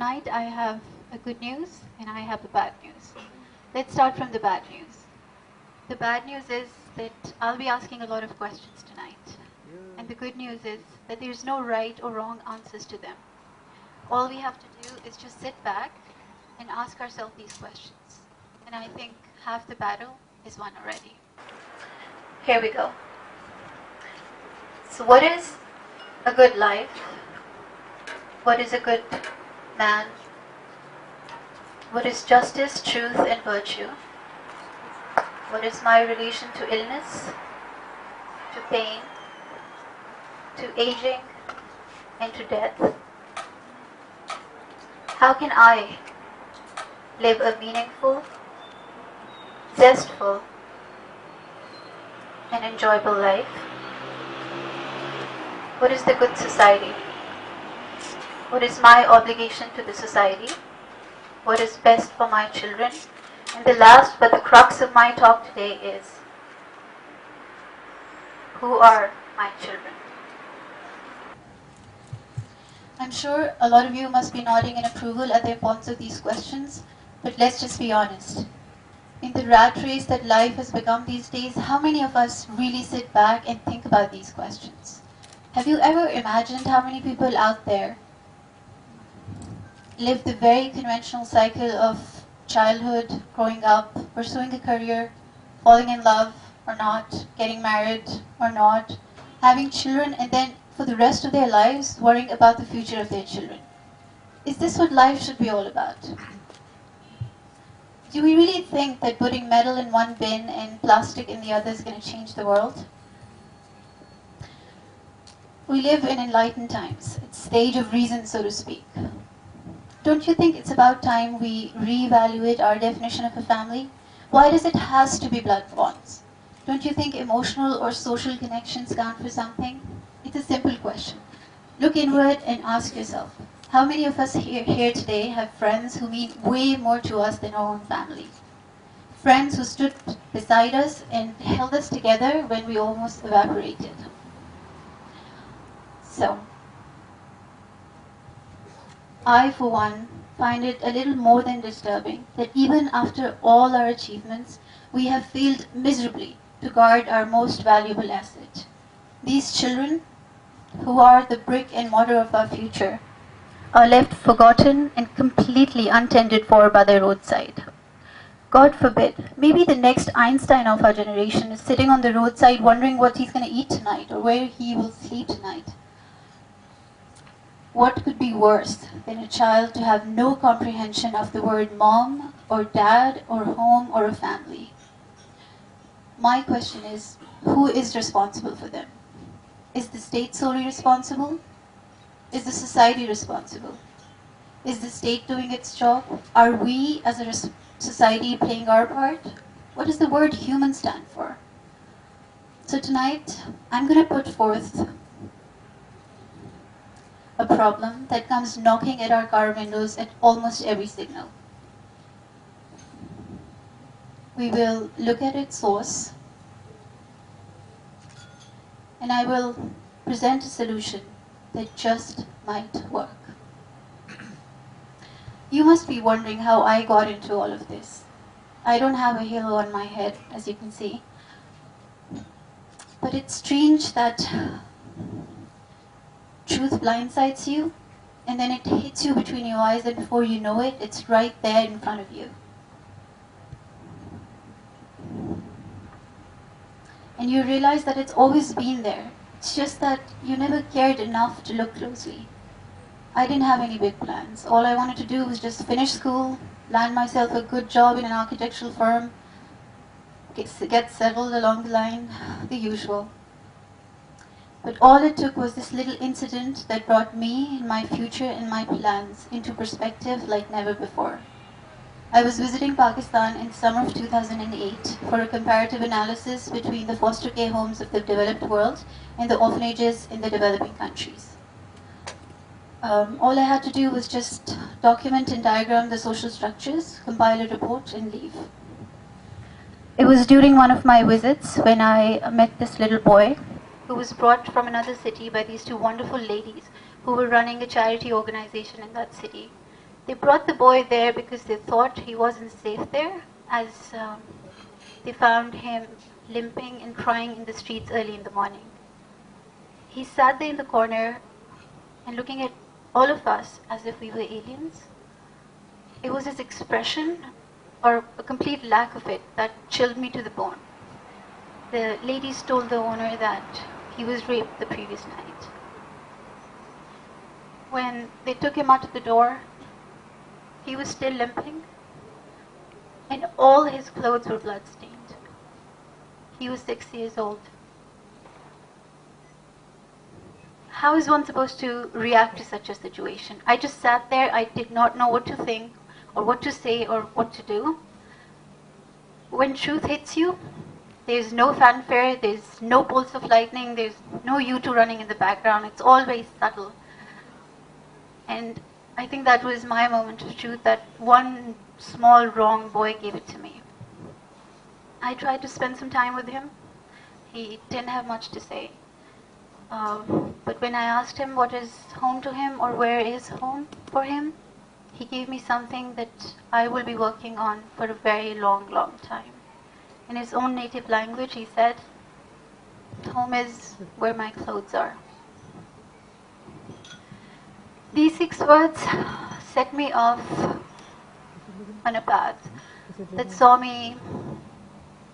Tonight I have a good news and I have a bad news. Let's start from the bad news. The bad news is that I'll be asking a lot of questions tonight. And the good news is that there's no right or wrong answers to them. All we have to do is just sit back and ask ourselves these questions. And I think half the battle is won already. Here we go. So what is a good life? What is a good man? What is justice, truth, and virtue? What is my relation to illness, to pain, to aging, and to death? How can I live a meaningful, zestful, and enjoyable life? What is the good society? What is my obligation to the society? What is best for my children? And the last but the crux of my talk today is, who are my children? I'm sure a lot of you must be nodding in approval at the importance of these questions, but let's just be honest. In the rat race that life has become these days, how many of us really sit back and think about these questions? Have you ever imagined how many people out there live the very conventional cycle of childhood, growing up, pursuing a career, falling in love or not, getting married or not, having children, and then for the rest of their lives worrying about the future of their children? Is this what life should be all about? Do we really think that putting metal in one bin and plastic in the other is going to change the world? We live in enlightened times. It's the age of reason, so to speak. Don't you think it's about time we reevaluate our definition of a family? Why does it has to be blood bonds? Don't you think emotional or social connections count for something? It's a simple question. Look inward and ask yourself, how many of us here today have friends who mean way more to us than our own family? Friends who stood beside us and held us together when we almost evaporated. So, I, for one, find it a little more than disturbing that even after all our achievements, we have failed miserably to guard our most valuable asset. These children, who are the brick and mortar of our future, are left forgotten and completely untended for by the roadside. God forbid, maybe the next Einstein of our generation is sitting on the roadside wondering what he's going to eat tonight or where he will sleep tonight. What could be worse than a child to have no comprehension of the word mom or dad or home or a family? My question is, who is responsible for them? Is the state solely responsible? Is the society responsible? Is the state doing its job? Are we as a society playing our part? What does the word human stand for? So tonight, I'm going to put forth a problem that comes knocking at our car windows at almost every signal. We will look at its source, and I will present a solution that just might work. You must be wondering how I got into all of this. I don't have a halo on my head, as you can see. But it's strange that truth blindsides you, and then it hits you between your eyes, and before you know it, it's right there in front of you. And you realize that it's always been there. It's just that you never cared enough to look closely. I didn't have any big plans. All I wanted to do was just finish school, land myself a good job in an architectural firm, get settled along the line, the usual. But all it took was this little incident that brought me and my future and my plans into perspective like never before. I was visiting Pakistan in summer of 2008 for a comparative analysis between the foster care homes of the developed world and the orphanages in the developing countries. All I had to do was just document and diagram the social structures, compile a report, and leave. It was during one of my visits when I met this little boy who was brought from another city by these two wonderful ladies who were running a charity organization in that city. They brought the boy there because they thought he wasn't safe there, as they found him limping and crying in the streets early in the morning. He sat there in the corner and looking at all of us as if we were aliens. It was his expression, or a complete lack of it, that chilled me to the bone. The ladies told the owner that he was raped the previous night. When they took him out of the door, he was still limping, and all his clothes were bloodstained. He was 6 years old. How is one supposed to react to such a situation? I just sat there. I did not know what to think, or what to say, or what to do. When truth hits you, there's no fanfare, there's no pulse of lightning, there's no U2 running in the background. It's all very subtle. And I think that was my moment of truth, that one small wrong boy gave it to me. I tried to spend some time with him. He didn't have much to say. But when I asked him what is home to him, or where is home for him, he gave me something that I will be working on for a very long, long time. In his own native language, he said, "Home is where my clothes are." These 6 words set me off on a path that saw me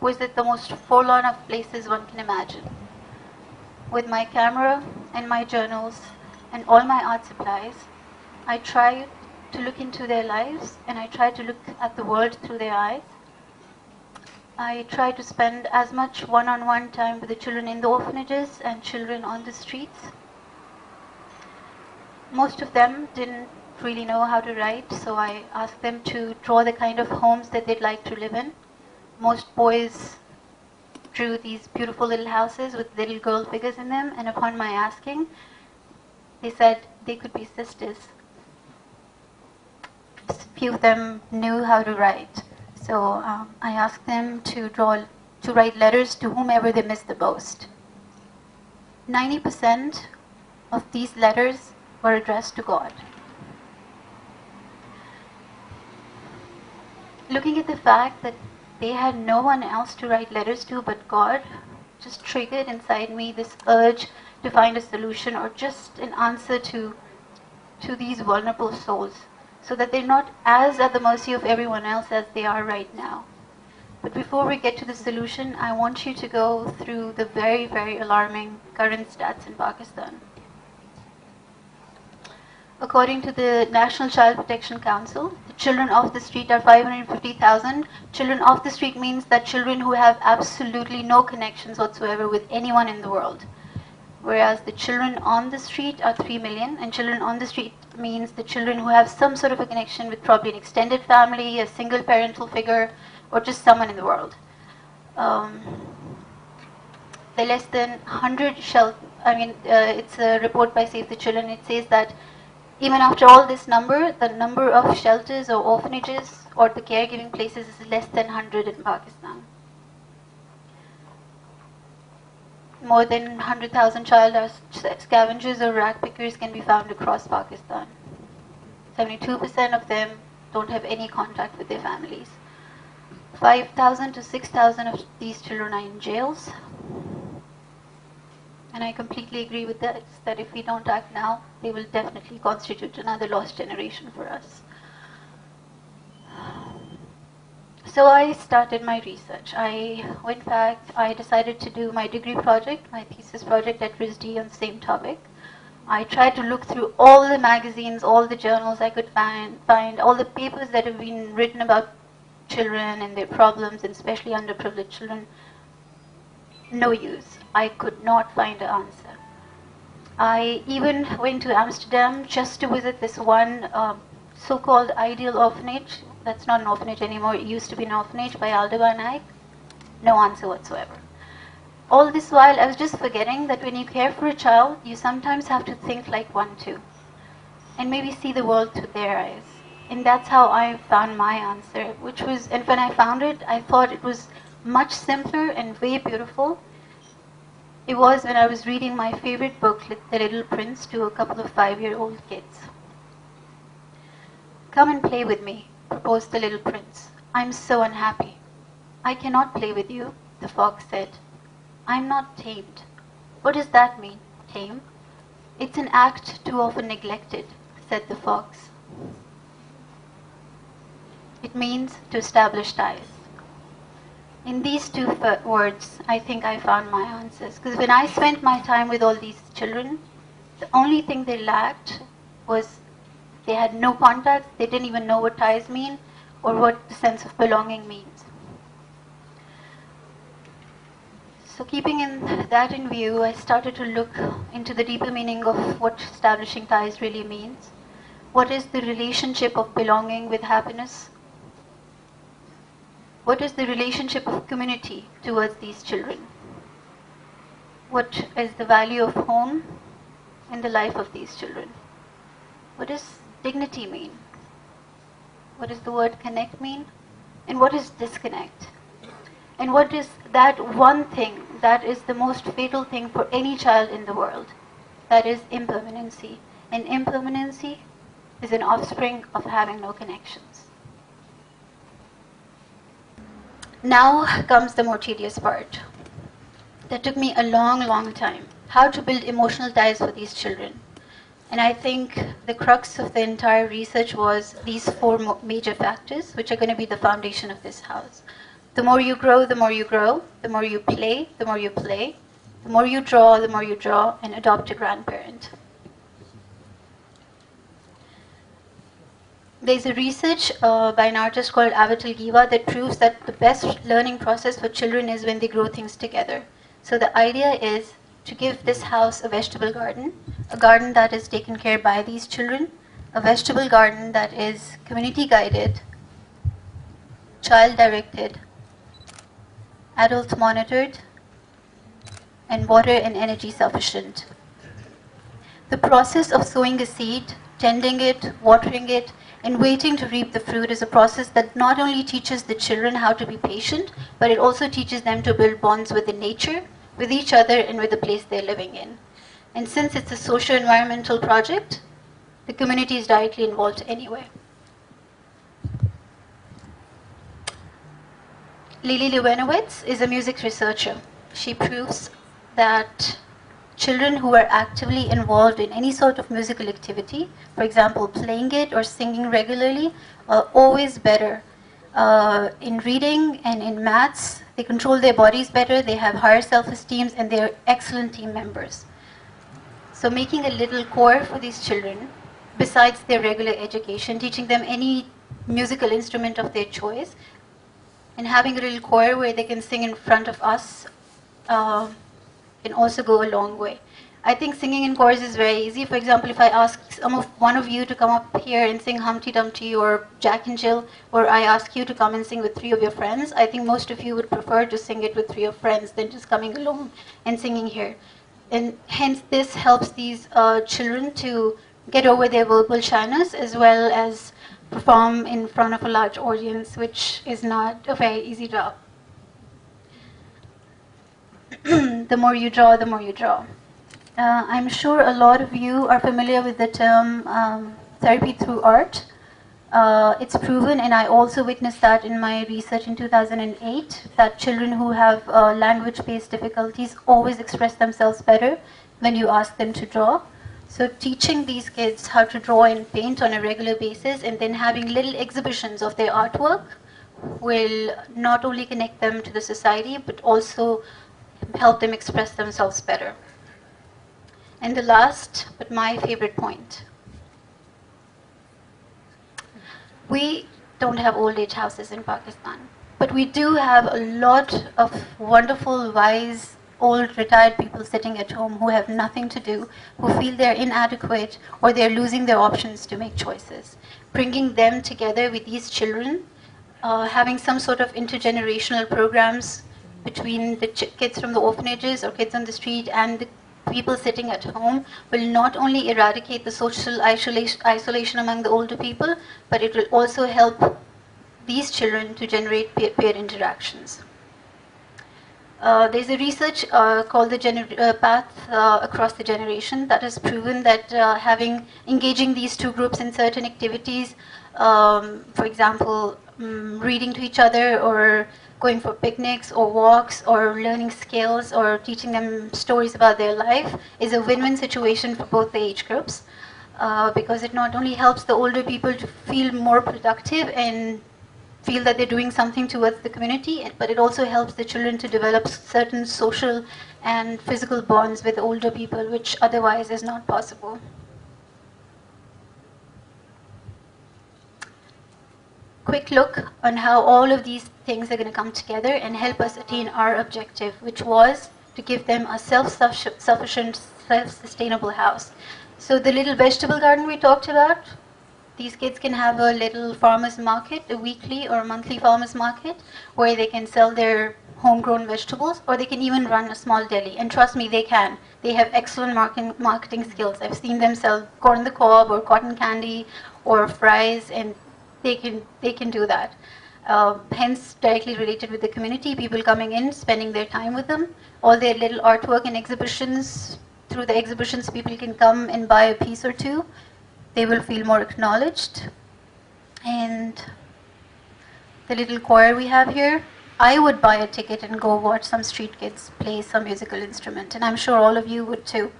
visit the most forlorn of places one can imagine. With my camera and my journals and all my art supplies, I tried to look into their lives, and I tried to look at the world through their eyes. I tried to spend as much one-on-one time with the children in the orphanages and children on the streets. Most of them didn't really know how to write, so I asked them to draw the kind of homes that they'd like to live in. Most boys drew these beautiful little houses with little girl figures in them, and upon my asking, they said they could be sisters. Few of them knew how to write, so I asked them to write letters to whomever they missed the most. 90% of these letters were addressed to God. Looking at the fact that they had no one else to write letters to but God, just triggered inside me this urge to find a solution, or just an answer to these vulnerable souls, so that they're not as at the mercy of everyone else as they are right now. But before we get to the solution, I want you to go through the very, very alarming current stats in Pakistan. According to the National Child Protection Council, the children off the street are 550,000. Children off the street means that children who have absolutely no connections whatsoever with anyone in the world. Whereas the children on the street are 3 million, and children on the street means the children who have some sort of a connection with probably an extended family, a single parental figure, or just someone in the world. The less than 100 it's a report by Save the Children. It says that even after all this number, the number of shelters or orphanages or the caregiving places is less than 100 in Pakistan. More than 100,000 child scavengers or rag pickers can be found across Pakistan. 72% of them don't have any contact with their families. 5,000 to 6,000 of these children are in jails. And I completely agree with this, that if we don't act now, they will definitely constitute another lost generation for us. So I started my research. I went back, I decided to do my degree project, my thesis project at RISD on the same topic. I tried to look through all the magazines, all the journals I could find all the papers that have been written about children and their problems, and especially underprivileged children. No use. I could not find an answer. I even went to Amsterdam just to visit this one so-called Adeel orphanage. That's not an orphanage anymore. It used to be an orphanage by Aldebaran Naik. No answer whatsoever. All this while, I was just forgetting that when you care for a child, you sometimes have to think like one too, and maybe see the world through their eyes. And that's how I found my answer, which was, and when I found it, I thought it was much simpler and way beautiful. It was when I was reading my favorite book, The Little Prince, to a couple of 5-year-old kids. "Come and play with me," proposed the little prince. "I'm so unhappy." "I cannot play with you," the fox said. "I'm not tamed." "What does that mean, tame?" "It's an act too often neglected," said the fox. It means to establish ties. In these two words, I think I found my answers. Because when I spent my time with all these children, the only thing they lacked was they had no contacts, they didn't even know what ties mean or what the sense of belonging means. So keeping that in view, I started to look into the deeper meaning of what establishing ties really means. What is the relationship of belonging with happiness? What is the relationship of community towards these children? What is the value of home in the life of these children? What does dignity mean? What does the word connect mean? And what is disconnect? And what is that one thing that is the most fatal thing for any child in the world? That is impermanency. And impermanency is an offspring of having no connections. Now comes the more tedious part. That took me a long, long time. How to build emotional ties for these children. And I think the crux of the entire research was these four major factors, which are going to be the foundation of this house. The more you grow, the more you grow. The more you play, the more you play. The more you draw, the more you draw, and adopt a grandparent. There's a research by an artist called Adeel that proves that the best learning process for children is when they grow things together. So the idea is to give this house a vegetable garden, a garden that is taken care by these children, a vegetable garden that is community guided, child directed, adult monitored, and water and energy sufficient. The process of sowing a seed, tending it, watering it, and waiting to reap the fruit is a process that not only teaches the children how to be patient, but it also teaches them to build bonds with the nature, with each other, and with the place they're living in. And since it's a socio-environmental project, the community is directly involved anyway. Lili Lewenowitz is a music researcher. She proves that children who are actively involved in any sort of musical activity, for example, playing it or singing regularly, are always better in reading and in maths. They control their bodies better, they have higher self-esteem, and they're excellent team members. So making a little corps for these children, besides their regular education, teaching them any musical instrument of their choice, and having a little choir where they can sing in front of us can also go a long way. I think singing in chorus is very easy. For example, if I ask one of you to come up here and sing Humpty Dumpty or Jack and Jill, or I ask you to come and sing with 3 of your friends, I think most of you would prefer to sing it with 3 of friends than just coming alone and singing here. And hence this helps these children to get over their verbal shyness as well as perform in front of a large audience, which is not a very easy job. The more you draw, the more you draw. I'm sure a lot of you are familiar with the term therapy through art. It's proven, and I also witnessed that in my research in 2008, that children who have language-based difficulties always express themselves better when you ask them to draw. So teaching these kids how to draw and paint on a regular basis and then having little exhibitions of their artwork will not only connect them to the society, but also help them express themselves better. And the last, but my favorite point. We don't have old age houses in Pakistan, but we do have a lot of wonderful, wise, old, retired people sitting at home who have nothing to do, who feel they're inadequate or they're losing their options to make choices. Bringing them together with these children, having some sort of intergenerational programs between the kids from the orphanages or kids on the street and the people sitting at home will not only eradicate the social isolation among the older people, but it will also help these children to generate peer interactions. There's a research called the path across the generation that has proven that engaging these two groups in certain activities, for example, reading to each other or going for picnics or walks or learning skills or teaching them stories about their life, is a win-win situation for both the age groups, because it not only helps the older people to feel more productive and feel that they're doing something towards the community, but it also helps the children to develop certain social and physical bonds with older people, which otherwise is not possible. Quick look on how all of these things are going to come together and help us attain our objective, which was to give them a self-sufficient, self-sustainable house. So the little vegetable garden we talked about, these kids can have a little farmer's market, a weekly or monthly farmer's market, where they can sell their homegrown vegetables, or they can even run a small deli. And trust me, they can. They have excellent marketing skills. I've seen them sell corn on the cob or cotton candy or fries, and they can do that. Hence, directly related with the community, people coming in, spending their time with them, all their little artwork and exhibitions. Through the exhibitions, people can come and buy a piece or two. They will feel more acknowledged. And the little choir we have here, I would buy a ticket and go watch some street kids play some musical instrument, and I'm sure all of you would too.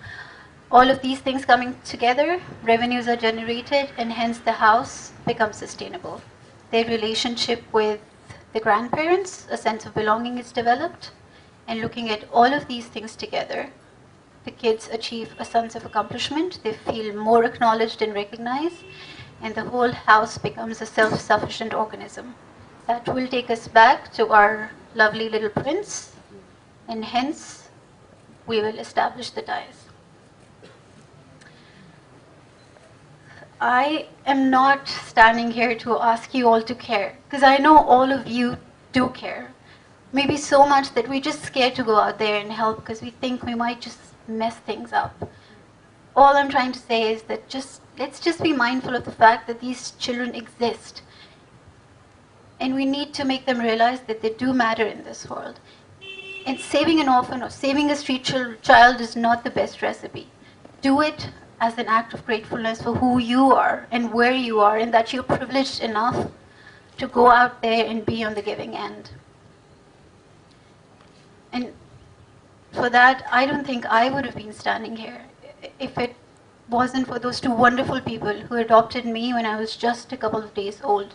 All of these things coming together, revenues are generated, and hence the house becomes sustainable. Their relationship with the grandparents, a sense of belonging is developed, and looking at all of these things together, the kids achieve a sense of accomplishment, they feel more acknowledged and recognized, and the whole house becomes a self-sufficient organism. That will take us back to our lovely little prince, and hence we will establish the ties. I am not standing here to ask you all to care, because I know all of you do care. Maybe so much that we're just scared to go out there and help because we think we might just mess things up. All I'm trying to say is that let's just be mindful of the fact that these children exist. And we need to make them realize that they do matter in this world. And saving an orphan or saving a street child is not the best recipe. Do it as an act of gratefulness for who you are and where you are, and that you're privileged enough to go out there and be on the giving end. And for that, I don't think I would have been standing here if it wasn't for those two wonderful people who adopted me when I was just a couple of days old,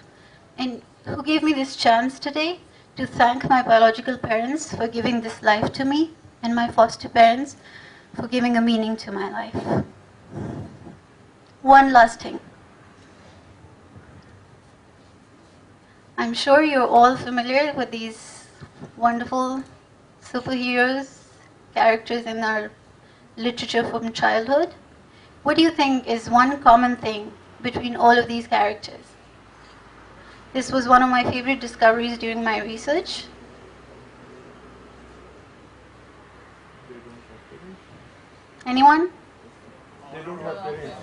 and who gave me this chance today to thank my biological parents for giving this life to me, and my foster parents for giving a meaning to my life. One last thing. I'm sure you're all familiar with these wonderful superheroes, characters in our literature from childhood. What do you think is one common thing between all of these characters? This was one of my favorite discoveries during my research. Anyone? They don't have parents.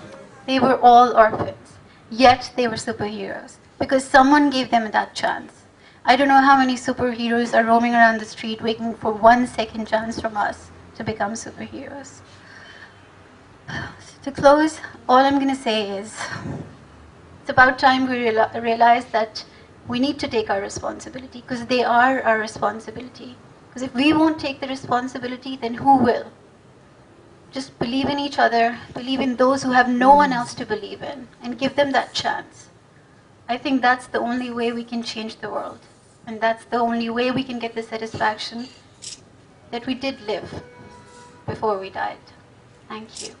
They were all orphans, yet they were superheroes because someone gave them that chance. I don't know how many superheroes are roaming around the street waiting for 1 second chance from us to become superheroes. To close, all I'm going to say is it's about time we realize that we need to take our responsibility, because they are our responsibility. Because if we won't take the responsibility, then who will? Just believe in each other, believe in those who have no one else to believe in, and give them that chance. I think that's the only way we can change the world. And that's the only way we can get the satisfaction that we did live before we died. Thank you.